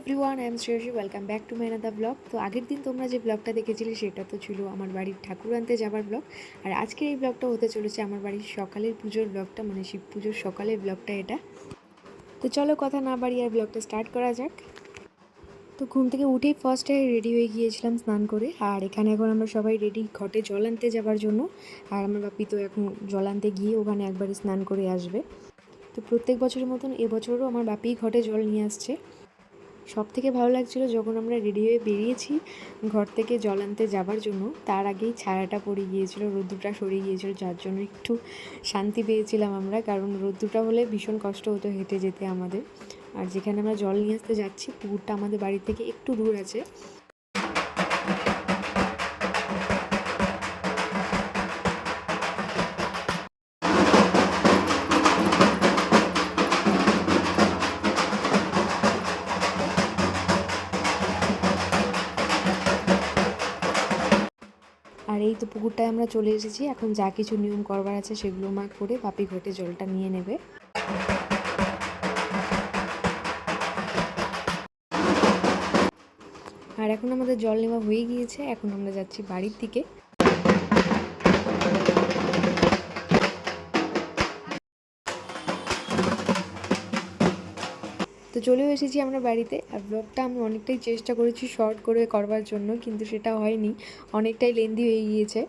Everyone, I am Shreyasi. Welcome back to my another blog. তো আগের দিন তোমরা যে ব্লগটা দেখেছিলে সেটা তো ছিল আমার বাড়ির ঠাকুর আনতে যাবার ব্লগ। আর আজকের এই ব্লগটা হতে চলেছে আমার বাড়ির সকালের পুজোর ব্লগটা, মানে শিব পুজোর সকালের ব্লগটা এটা। তো চলো কথা না বাড়িয়ে আর ব্লগটা স্টার্ট করা যাক। তো ঘুম থেকে উঠেই ফার্স্টে রেডি হয়ে গিয়েছিলাম স্নান করে। আর এখানে এখন আমরা সবাই রেডি ঘটে জল আনতে যাবার জন্য। আর আমার বাপি তো এখন জল আনতে গিয়ে ওখানে একবারে স্নান করে আসবে। তো প্রত্যেক বছরের মতন এবছরও আমার বাপি ঘটে জল নিয়ে আসছে। সব থেকে ভালো লাগছিলো যখন আমরা রেডি হয়ে বেরিয়েছি ঘর থেকে জল আনতে যাবার জন্য, তার আগেই ছায়াটা পড়ে গিয়েছিল, রোদ্দুরটা সরে গিয়েছিল, যার জন্য একটু শান্তি পেয়েছিলাম আমরা। কারণ রোদ্দুরটা হলে ভীষণ কষ্ট হতো হেঁটে যেতে আমাদের। আর যেখানে আমরা জল নিয়ে আসতে যাচ্ছি পুকুরটা আমাদের বাড়ি থেকে একটু দূর আছে। আর এই তো পুকুরটায় আমরা চলে এসেছি। এখন যা কিছু নিয়ম করবার আছে সেগুলো মা করে বাপি ঘটে জলটা নিয়ে নেবে। আর এখন আমাদের জল নেওয়া হয়ে গিয়েছে, এখন আমরা যাচ্ছি বাড়ির দিকে। তো চলেও এসেছি আমরা বাড়িতে। আর ব্লগটা আমি অনেকটাই চেষ্টা করেছি শর্ট করে করবার জন্য, কিন্তু সেটা হয়নি, অনেকটাই লেন্দি হয়ে গিয়েছে।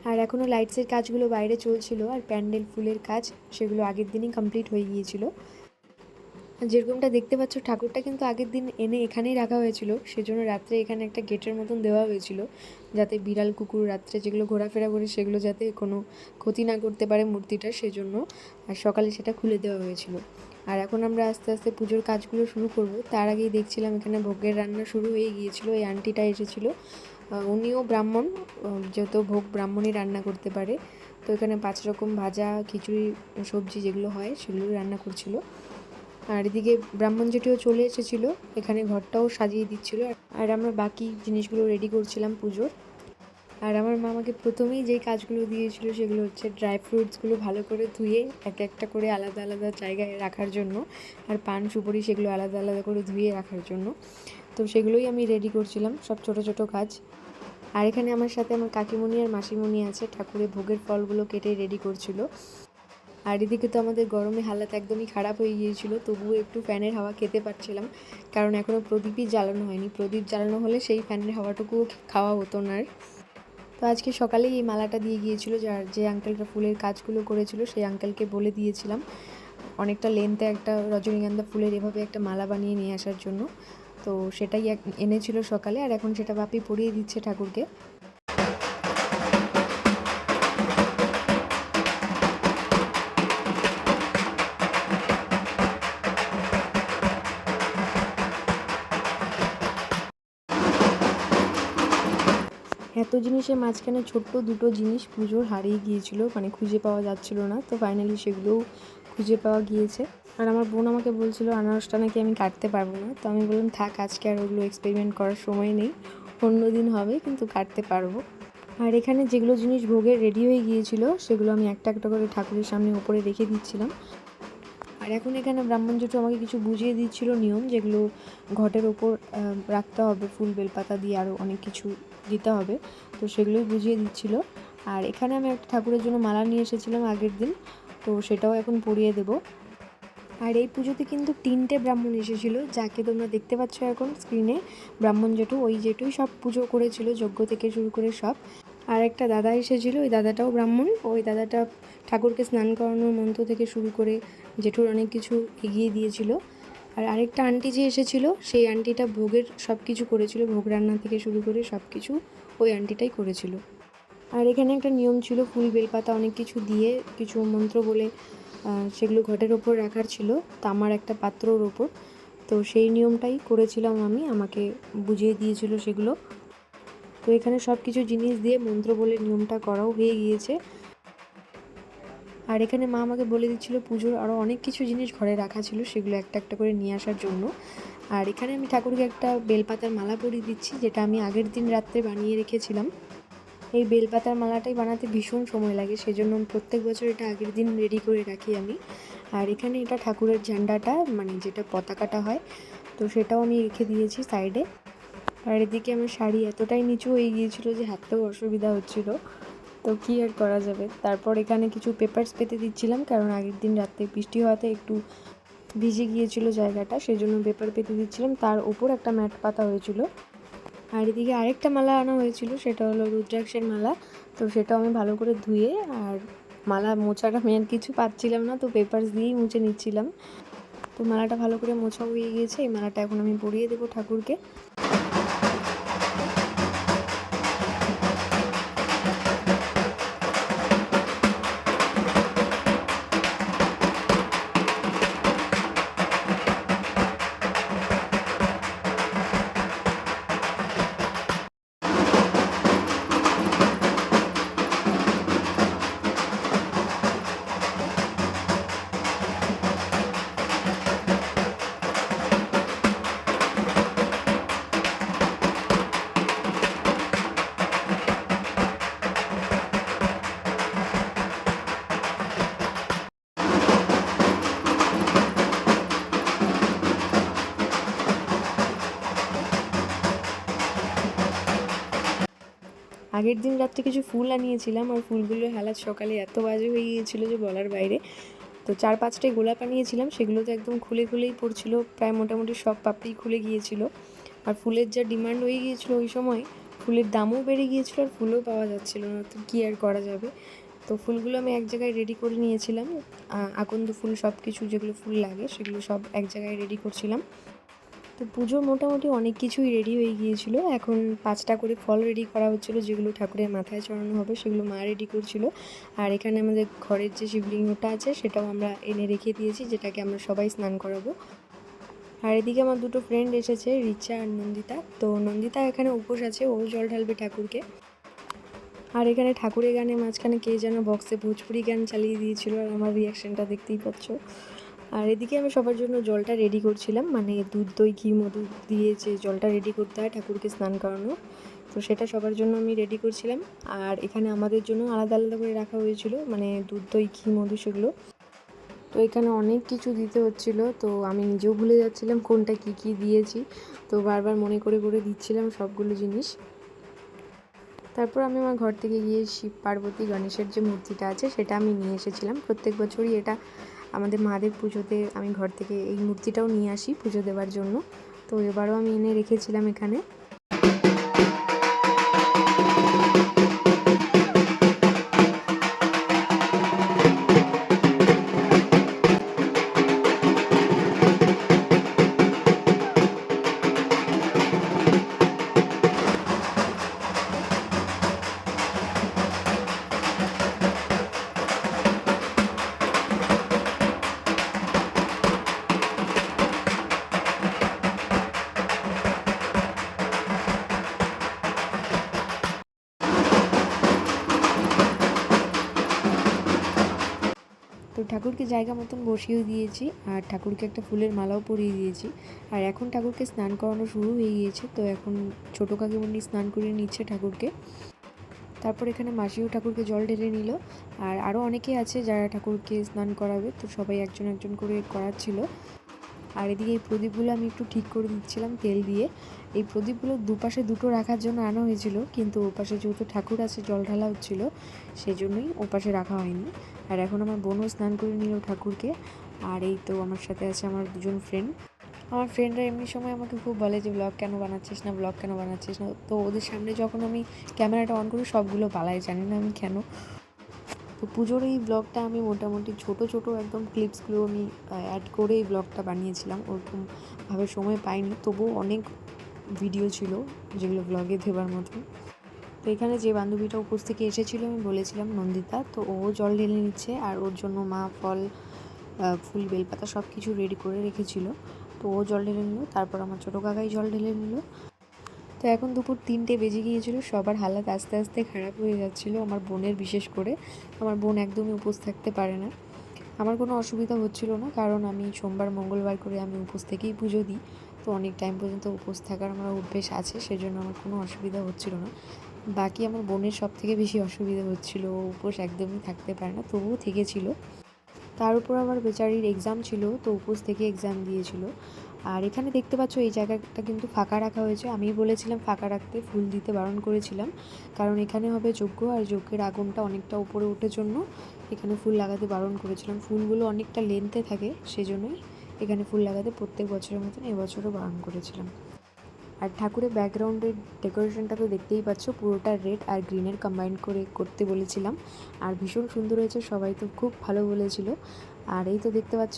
আর এখনও লাইটসের কাজগুলো বাইরে চলছিল, আর প্যান্ডেল ফুলের কাজ সেগুলো আগের দিনই কমপ্লিট হয়ে গিয়েছিল। যেরকমটা দেখতে পাচ্ছ ঠাকুরটা কিন্তু আগের দিন এনে এখানেই রাখা হয়েছিল, সেজন্য রাত্রে এখানে একটা গেটের মতন দেওয়া হয়েছিল, যাতে বিড়াল কুকুর রাত্রে যেগুলো ঘোরাফেরা করে সেগুলো যাতে কোনো ক্ষতি না করতে পারে মূর্তিটা, সেজন্য। আর সকালে সেটা খুলে দেওয়া হয়েছিল। আর এখন আমরা আস্তে আস্তে পুজোর কাজগুলো শুরু করব। তার আগেই দেখছিলাম এখানে ভোগের রান্না শুরু হয়ে গিয়েছিল। এই আন্টিটা এসেছিলো, উনিও ব্রাহ্মণ, যেহেতু ভোগ ব্রাহ্মণই রান্না করতে পারে। তো এখানে 5 রকম ভাজা, খিচুড়ি, সবজি যেগুলো হয় সেগুলো রান্না করছিল। আর এদিকে ব্রাহ্মণ জেঠিও চলে এসেছিলো, এখানে ঘরটাও সাজিয়ে দিচ্ছিল। আর আমরা বাকি জিনিসগুলো রেডি করছিলাম পুজোর। আর আমার মা আমাকে প্রথমেই যেই কাজগুলো দিয়েছিল সেগুলো হচ্ছে ড্রাই ফ্রুটসগুলো ভালো করে ধুয়ে এক একটা করে আলাদা আলাদা জায়গায় রাখার জন্য, আর পান সুপারি সেগুলো আলাদা আলাদা করে ধুয়ে রাখার জন্য। তো সেগুলোই আমি রেডি করছিলাম, সব ছোট ছোট কাজ। আর এখানে আমার সাথে আমার কাকিমণি আর মাসিমণি আছে, ঠাকুরের ভোগের ফলগুলো কেটে রেডি করছিল। আর এদিকে তো আমাদের গরমে হালাত একদমই খারাপ হয়ে গিয়েছিল, তবুও একটু ফ্যানের হাওয়া খেতে পারছিলাম, কারণ এখনও প্রদীপই জ্বালানো হয়নি। প্রদীপ জ্বালানো হলে সেই ফ্যানের হাওয়াটুকুও খাওয়া হতো না। তো আজকে সকালেই এই মালাটা দিয়ে গিয়েছিল, যার যে আঙ্কেলটা ফুলের কাজগুলো করেছিল সেই আঙ্কেলকে বলে দিয়েছিলাম অনেকটা লেন্থে একটা রজনীগন্ধা ফুলের এভাবে একটা মালা বানিয়ে নিয়ে আসার জন্য। তো সেটাই এনেছিল সকালে, আর এখন সেটা বাপি পরিয়ে দিচ্ছে ঠাকুরকে। এত জিনিসের মাঝখানে ছোট্ট দুটো জিনিস পুজোর হারিয়ে গিয়েছিল, মানে খুঁজে পাওয়া যাচ্ছিল না। তো ফাইনালি সেগুলোও খুঁজে পাওয়া গিয়েছে। আর আমার বোন আমাকে বলছিল আনারসটা নাকি আমি কাটতে পারবো না। তো আমি বললাম থাক, আজকে আর ওগুলো এক্সপেরিমেন্ট করার সময় নেই, অন্য দিন হবে, কিন্তু কাটতে পারবো। আর এখানে যেগুলো জিনিস ভোগের রেডি হয়ে গিয়েছিল সেগুলো আমি একটা একটা করে ঠাকুরের সামনে উপরে রেখে দিচ্ছিলাম। আর এখন এখানে ব্রাহ্মণ জেঠু আমাকে কিছু বুঝিয়ে দিচ্ছিল নিয়ম, যেগুলো ঘটের ওপর রাখতে হবে, ফুল বেলপাতা দিয়ে আরও অনেক কিছু দিতে হবে। তো সেগুলোই বুঝিয়ে দিচ্ছিল। আর এখানে আমি একটা ঠাকুরের জন্য মালা নিয়ে এসেছিলাম আগের দিন, তো সেটাও এখন পরিয়ে দেবো। আর এই পুজোতে কিন্তু 3টে ব্রাহ্মণ এসেছিলো, যাকে তোমরা দেখতে পাচ্ছ এখন স্ক্রিনে, ব্রাহ্মণ জেঠু, ওই জেঠুই সব পুজো করেছিল, যজ্ঞ থেকে শুরু করে সব। আর একটা দাদা এসেছিলো, ওই দাদাটাও ব্রাহ্মণ, ওই দাদাটা ঠাকুরকে স্নান করানোর মন্ত্র থেকে শুরু করে জেঠুর অনেক কিছু এগিয়ে দিয়েছিল। আর আরেকটা আন্টি যে এসেছিলো সেই আন্টিটা ভোগের সব কিছু করেছিল, ভোগ রান্না থেকে শুরু করে সব কিছু ওই আন্টিটাই করেছিল। আর এখানে একটা নিয়ম ছিল, ফুল বেলপাতা অনেক কিছু দিয়ে কিছু মন্ত্র বলে সেগুলো ঘটের ওপর রাখার ছিল, তামার একটা পাত্রর ওপর। তো সেই নিয়মটাই করেছিলাম আমি, আমাকে বুঝিয়ে দিয়েছিল সেগুলো। তো এখানে সব কিছু জিনিস দিয়ে মন্ত্র বলে নিয়মটা করাও হয়ে গিয়েছে। আর এখানে মা আমাকে বলে দিচ্ছিল পুজোর আরও অনেক কিছু জিনিস ঘরে রাখা ছিল, সেগুলো একটা একটা করে নিয়ে আসার জন্য। আর এখানে আমি ঠাকুরকে একটা বেলপাতার মালা পরিয়ে দিচ্ছি, যেটা আমি আগের দিন রাত্রে বানিয়ে রেখেছিলাম। এই বেলপাতার মালাটাই বানাতে ভীষণ সময় লাগে, সেজন্য প্রত্যেক বছর এটা আগের দিন রেডি করে রাখি আমি। আর এখানে এটা ঠাকুরের ঝান্ডাটা, মানে যেটা পতাকাটা হয়, তো তো সেটাও আমি রেখে দিয়েছি সাইডে। আর এদিকে আমার শাড়ি এতটাই নিচু হয়ে গিয়েছিলো যে হাঁটতেও অসুবিধা হচ্ছিলো, তো কী আর করা যাবে। তারপর এখানে কিছু পেপারস পেতে দিচ্ছিলাম, কারণ আগের দিন রাত্রে বৃষ্টি হওয়াতে একটু ভিজে গিয়েছিল জায়গাটা, সেই জন্য পেপার পেতে দিচ্ছিলাম। তার ওপর একটা ম্যাট পাতা হয়েছিল। আর এদিকে আরেকটা মালা আনা হয়েছিল, সেটা হলো রুদ্রাক্ষের মালা। তো সেটাও আমি ভালো করে ধুয়ে, আর মালা মোছাটা আমি আর কিছু পাচ্ছিলাম না, তো পেপারস দিয়েই মুছে নিচ্ছিলাম। তো মালাটা ভালো করে মোছা হয়ে গিয়েছে। এই মালাটা এখন আমি পরিয়ে দেবো ঠাকুরকে। আগের দিন রাত্রে কিছু ফুল আনিয়েছিলাম, আর ফুলগুলোর হালাত সকালে এত বাজে হয়ে গিয়েছিলো যে বলার বাইরে। তো 4-5টাই গোলাপ আনিয়েছিলাম, সেগুলো তো একদম খুলেই পড়ছিল, প্রায় মোটামুটি সব পাপড়ি খুলে গিয়েছিল। আর ফুলের যা ডিমান্ড হয়ে গিয়েছিলো ওই সময়, ফুলের দামও বেড়ে গিয়েছিলো, আর ফুলও পাওয়া যাচ্ছিলো না, তো কী আর করা যাবে। তো ফুলগুলো আমি এক জায়গায় রেডি করে নিয়েছিলাম, আকন্দ ফুল সব কিছু যেগুলো ফুল লাগে সেগুলো সব এক জায়গায় রেডি করছিলাম। তো পুজো মোটামুটি অনেক কিছুই রেডি হয়ে গিয়েছিলো। এখন 5টা করে ফল রেডি করা হচ্ছিলো, যেগুলো ঠাকুরের মাথায় চড়ানো হবে সেগুলো মা রেডি করছিল। আর এখানে আমাদের ঘরের যে শিবলিঙ্গটা আছে সেটাও আমরা এনে রেখে দিয়েছি, যেটাকে আমরা সবাই স্নান করাবো। আর এদিকে আমার দুটো ফ্রেন্ড এসেছে, রিচা আর নন্দিতা। তো নন্দিতা এখানে উপোস আছে, ও জল ঢালবে ঠাকুরকে। আর এখানে ঠাকুরের গানে মাঝখানে কে যেন বক্সে ভোজপুরি গান চালিয়ে দিয়েছিল, আর আমার রিয়াকশানটা দেখতেই পাচ্ছ। আর এদিকে আমি সবার জন্য জলটা রেডি করছিলাম, মানে দুধ দই ঘি মধু দিয়ে যে জলটা রেডি করতে হয় ঠাকুরকে স্নান করানো, তো সেটা সবার জন্য আমি রেডি করছিলাম। আর এখানে আমাদের জন্য আলাদা আলাদা করে রাখা হয়েছিল, মানে দুধ দই ঘি মধু সেগুলো। তো এখানে অনেক কিছু দিতে হচ্ছিল, তো আমি নিজেও ভুলে যাচ্ছিলাম কোনটা কী কী দিয়েছি, তো বারবার মনে করে করে দিচ্ছিলাম সবগুলো জিনিস। তারপর আমি আমার ঘর থেকে গিয়ে শিব পার্বতী গণেশের যে মূর্তিটা আছে সেটা আমি নিয়ে এসেছিলাম। প্রত্যেক বছরই এটা আমাদের মাদের পুজোতে আমি ঘর থেকে এই মূর্তিটাও নিয়ে আসি পুজো দেওয়ার জন্য, তো এবারও আমি এনে রেখেছিলাম এখানে। তো ঠাকুরকে জায়গা মতন বসিয়েও দিয়েছি, আর ঠাকুরকে একটা ফুলের মালাও পরিয়ে দিয়েছি। আর এখন ঠাকুরকে স্নান করানো শুরু হয়ে গিয়েছে, তো এখন ছোটো কাকিমণি স্নান করিয়ে নিচ্ছে ঠাকুরকে। তারপর এখানে মাসিও ঠাকুরকে জল ঢেলে নিল, আর আরও অনেকে আছে যারা ঠাকুরকে স্নান করাবে, তো সবাই একজন একজন করে করাচ্ছিল। আর এদিকে এই প্রদীপগুলো আমি একটু ঠিক করে দিচ্ছিলাম তেল দিয়ে। এই প্রদীপগুলো দুপাশে দুটো রাখার জন্য আনা হয়েছিল, কিন্তু ওপাশে যেহেতু ঠাকুর আছে জল ঢালা হচ্ছিল, সেই জন্যই ওপাশে রাখা হয়নি। আর এখন আমার বোনও স্নান করে নিল ঠাকুরকে। আর এই তো আমার সাথে আছে আমার দুজন ফ্রেন্ড। আমার ফ্রেন্ডরা এমনি সময় আমাকে খুব বলে যে ব্লগ কেন বানাচ্ছিস না, ব্লগ কেন বানাচ্ছিস না। তো ওদের সামনে যখন আমি ক্যামেরাটা অন করি সবগুলো পালাই, জানি না আমি কেন। তো পুজোর এই ব্লগটা আমি মোটামুটি ছোটো ছোটো একদম ক্লিপসগুলো আমি অ্যাড করে এই ব্লগটা বানিয়েছিলাম। ওরকমভাবে সময় পাইনি, তবুও অনেক ভিডিও ছিল যেগুলো ব্লগে দেওয়ার মতো। তো এখানে যে বান্ধবীটা উপোস থেকে এসেছিলো আমি বলেছিলাম নন্দিতা, তো ও জল ঢেলে নিচ্ছে, আর ওর জন্য মা ফল ফুল বেলপাতা সব কিছু রেডি করে রেখেছিল। তো ও জল ঢেলে নিল, তারপর আমার ছোটো কাকাই জল ঢেলে নিল। তো এখন দুপুর 3টে বেজে গিয়েছিলো, সবার হালাত আস্তে আস্তে খারাপ হয়ে যাচ্ছিলো, আমার বোনের বিশেষ করে। আমার বোন একদমই উপোস থাকতে পারে না। আমার কোনো অসুবিধা হচ্ছিলো না, কারণ আমি সোমবার মঙ্গলবার করে আমি উপোস থেকেই পুজো দিই, তো অনেক টাইম পর্যন্ত উপোস থাকার আমার অভ্যেস আছে, সেজন্য আমার কোনো অসুবিধা হচ্ছিলো না। বাকি আমার বোনের সব থেকে বেশি অসুবিধা হচ্ছিলো, ও উপোস একদমই থাকতে পারে না, তবুও থেকেছিল। তার উপর আবার বেচারির এক্সাম ছিল, তো উপোস থেকে এক্সাম দিয়েছিল। আর এখানে দেখতে পাচ্ছ এই জায়গাটা কিন্তু ফাঁকা রাখা হয়েছে। আমি বলেছিলাম ফাঁকা রাখতে, ফুল দিতে বারণ করেছিলাম, কারণ এখানে হবে যজ্ঞ আর যজ্ঞের আগুনটা অনেকটা উপরে ওঠার জন্য এখানে ফুল লাগাতে বারণ করেছিলাম। ফুলগুলো অনেকটা লেন্থে থাকে, সেজন্যই এখানে ফুল লাগাতে প্রত্যেক বছরের মতন এবছরও বারণ করেছিলাম। আর ঠাকুরের ব্যাকগ্রাউন্ডের ডেকোরেশনটা তো দেখতেই পাচ্ছ, পুরোটা রেড আর গ্রিনের কম্বাইন করে করতে বলেছিলাম, আর ভীষণ সুন্দর হয়েছে, সবাই তো খুব ভালো বলেছিল। আর এই তো দেখতে পাচ্ছ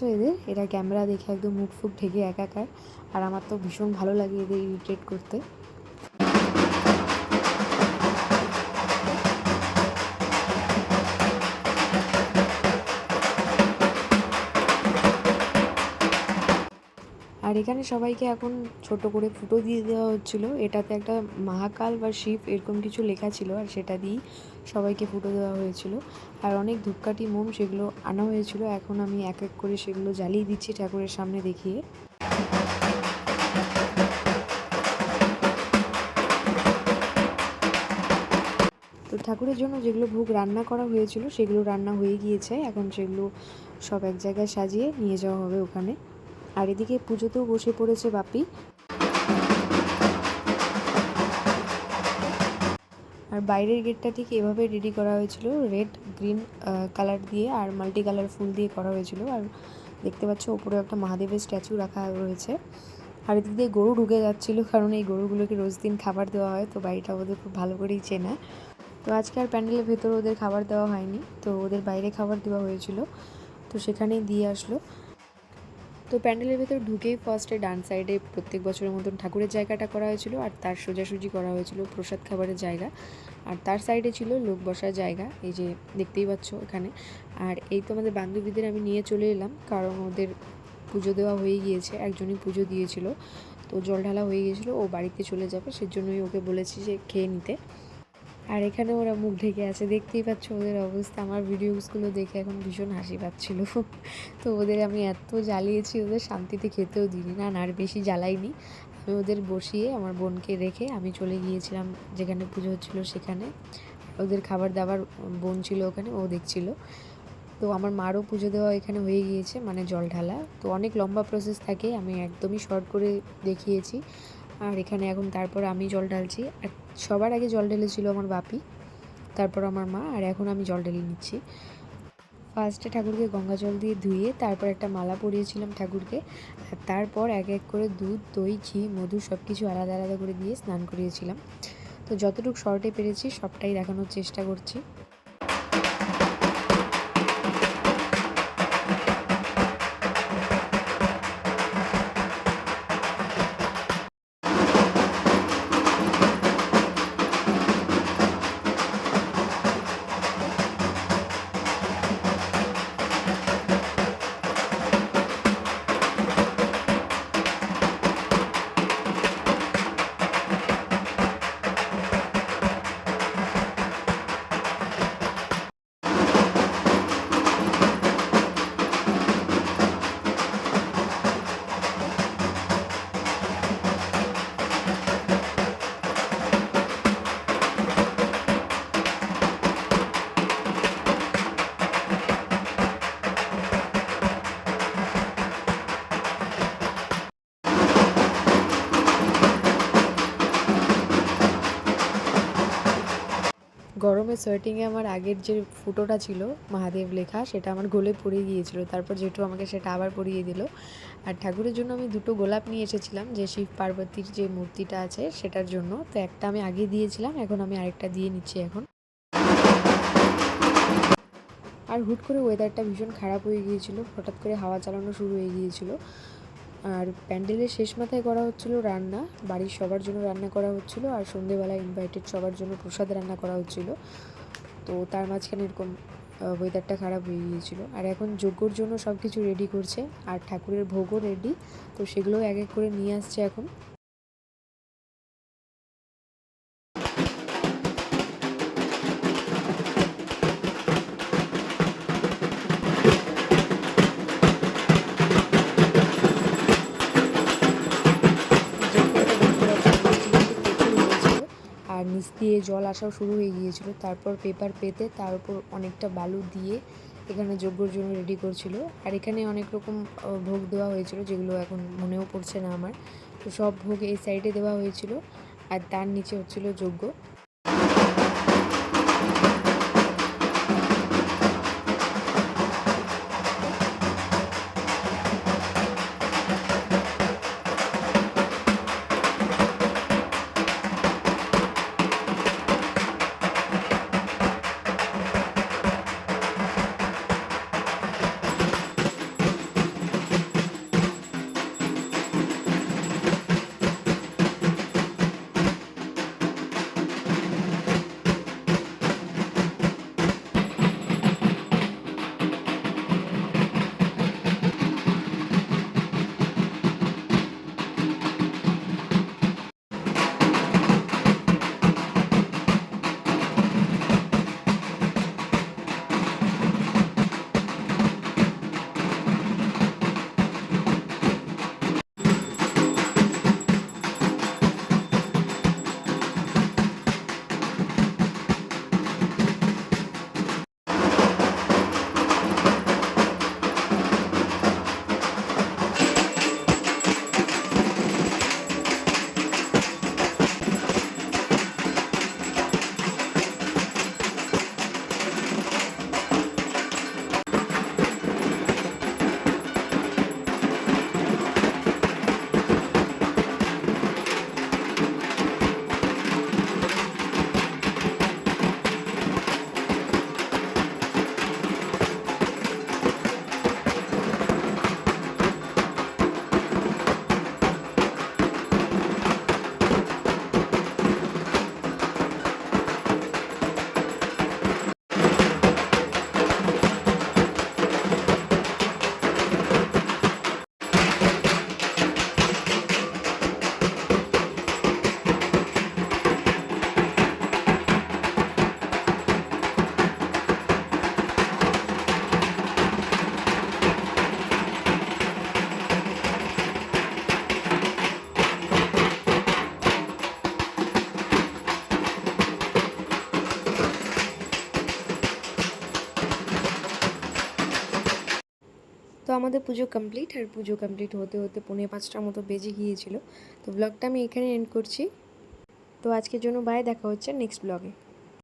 এরা ক্যামেরা দেখে একদম মুখ ফুক ঢেকে একাকার, আর আমার তো ভীষণ ভালো লাগে এদের ইরিটেট করতে। আর এখানে সবাইকে এখন ছোট করে ফুটো দিয়ে দেওয়া হচ্ছিলো, এটাতে একটা মহাকাল বা শিব এরকম কিছু লেখা ছিল, আর সেটা দিয়েই সবাইকে ফুটো দেওয়া হয়েছিল। আর অনেক ধূপকাঠি মোম সেগুলো আনা হয়েছিল, এখন আমি এক এক করে সেগুলো জ্বালিয়ে দিচ্ছি ঠাকুরের সামনে দেখিয়ে। তো ঠাকুরের জন্য যেগুলো ভোগ রান্না করা হয়েছিল সেগুলো রান্না হয়ে গিয়েছে, এখন সেগুলো সব এক জায়গায় সাজিয়ে নিয়ে যাওয়া হবে ওখানে। আর এদিকে পুজোতেও বসে পড়েছে বাপি। আর বাইরের গেটটা ঠিক এভাবে রেডি করা হয়েছিল, রেড গ্রিন কালার দিয়ে আর মাল্টি কালার ফুল দিয়ে করা হয়েছিল। আর দেখতে পাচ্ছ ওপরে একটা মহাদেবের স্ট্যাচু রাখা রয়েছে। আর এদিক দিয়ে গরু ঢুকে যাচ্ছিলো, কারণ এই গরুগুলোকে রোজ দিন খাবার দেওয়া হয়, তো বাড়িটা ওদের খুব ভালো করেই চেনা। তো আজকে আর প্যান্ডেলের ভেতরে ওদের খাবার দেওয়া হয়নি, তো ওদের বাইরে খাবার দেওয়া হয়েছিল, তো সেখানেই দিয়ে আসলো। তো প্যান্ডেলের ভেতর ঢুকেই ফার্স্টে ডান সাইডে প্রত্যেক বছরের মতন ঠাকুরের জায়গাটা করা হয়েছিল, আর তার সোজাসুজি করা হয়েছিল প্রসাদ খাবারের জায়গা, আর তার সাইডে ছিল লোক বসার জায়গা, এই যে দেখতেই পাচ্ছ এখানে। আর এই তো আমাদের বান্ধবীদের আমি নিয়ে চলে এলাম, কারণ ওদের পুজো দেওয়া হয়ে গিয়েছে, একজনই পুজো দিয়েছিল, তো জল ঢালা হয়ে গিয়েছিলো, ও বাড়িতে চলে যাবে, সেজন্যই ওকে বলেছি যে খেয়ে নিতে। আর এখানে ওরা মুখ ঢেকে আছে, দেখতেই পাচ্ছ ওদের অবস্থা। আমার ভিডিওসগুলো দেখে এখন ভীষণ হাসি পাচ্ছিল। তো ওদের আমি এত জ্বালিয়েছি, ওদের শান্তিতে খেতেও দিইনি না, আর বেশি জ্বালাইনি। আমি ওদের বসিয়ে আমার বোনকে রেখে আমি চলে গিয়েছিলাম যেখানে পুজো হচ্ছিলো সেখানে। ওদের খাবার দাবার বোন ছিল ওখানে, ও দেখছিল। তো আমার মারও পুজো দেওয়া এখানে হয়ে গিয়েছে, মানে জল ঢালা। তো অনেক লম্বা প্রসেস থাকে, আমি একদমই শর্ট করে দেখিয়েছি। আর এখানে এখন তারপর আমি জল ঢালছি, আর সবার আগে জল ঢেলেছিল আমার বাপি, তারপর আমার মা, আর এখন আমি জল ঢেলে নিচ্ছি। ফার্স্টে ঠাকুরকে গঙ্গা জল দিয়ে ধুয়ে তারপর একটা মালা পরিয়েছিলাম ঠাকুরকে, আর তারপর এক এক করে দুধ, দই, ঘি, মধু সব কিছু আলাদা আলাদা করে দিয়ে স্নান করিয়েছিলাম। তো যতটুকু শর্টে পেরেছি সবটাই দেখানোর চেষ্টা করছি। গরমে সোয়েটিংয়ে আমার আগের যে ফুটোটা ছিল মহাদেব লেখা, সেটা আমার গলে পড়ে গিয়েছিল, তারপর জেঠু আমাকে সেটা আবার পরিয়ে দিল। আর ঠাকুরের জন্য আমি দুটো গোলাপ নিয়ে এসেছিলাম, যে শিব পার্বতীর যে মূর্তিটা আছে সেটার জন্য, তো একটা আমি আগে দিয়েছিলাম, এখন আমি আরেকটা দিয়ে নিচ্ছি এখন। আর হুট করে ওয়েদারটা ভীষণ খারাপ হয়ে গিয়েছিল, হঠাৎ করে হাওয়া চালানো শুরু হয়ে গিয়েছিল। আর প্যান্ডেলের শেষ মাথায় করা হচ্ছিলো রান্না, বাড়ির সবার জন্য রান্না করা হচ্ছিলো, আর সন্ধেবেলা ইনভাইটেড সবার জন্য প্রসাদ রান্না করা হচ্ছিলো। তো তার মাঝখানে এরকম ওয়েদারটা খারাপ হয়ে গিয়েছিলো। আর এখন যজ্ঞর জন্য সব কিছু রেডি করছে, আর ঠাকুরের ভোগও রেডি, তো সেগুলোও এক এক করে নিয়ে আসছে এখন। আর নিচ দিয়ে জল আসাও শুরু হয়ে গিয়েছিলো, তারপর পেপার পেতে তার উপর অনেকটা বালু দিয়ে এখানে যজ্ঞর জন্য রেডি করছিল। আর এখানে অনেক রকম ভোগ দেওয়া হয়েছিল, যেগুলো এখন মনেও পড়ছে না আমার। তো সব ভোগ এই সাইডে দেওয়া হয়েছিল, আর তার নিচে হচ্ছিল যজ্ঞ। তো আমাদের পুজো কমপ্লিট, আর পুজো কমপ্লিট হতে হতে 4:45টার মতো বেজে গিয়েছিল। তো ব্লগটা আমি এখানে এন্ড করছি। তো আজকের জন্য বাই, দেখা হচ্ছে নেক্সট ব্লগে।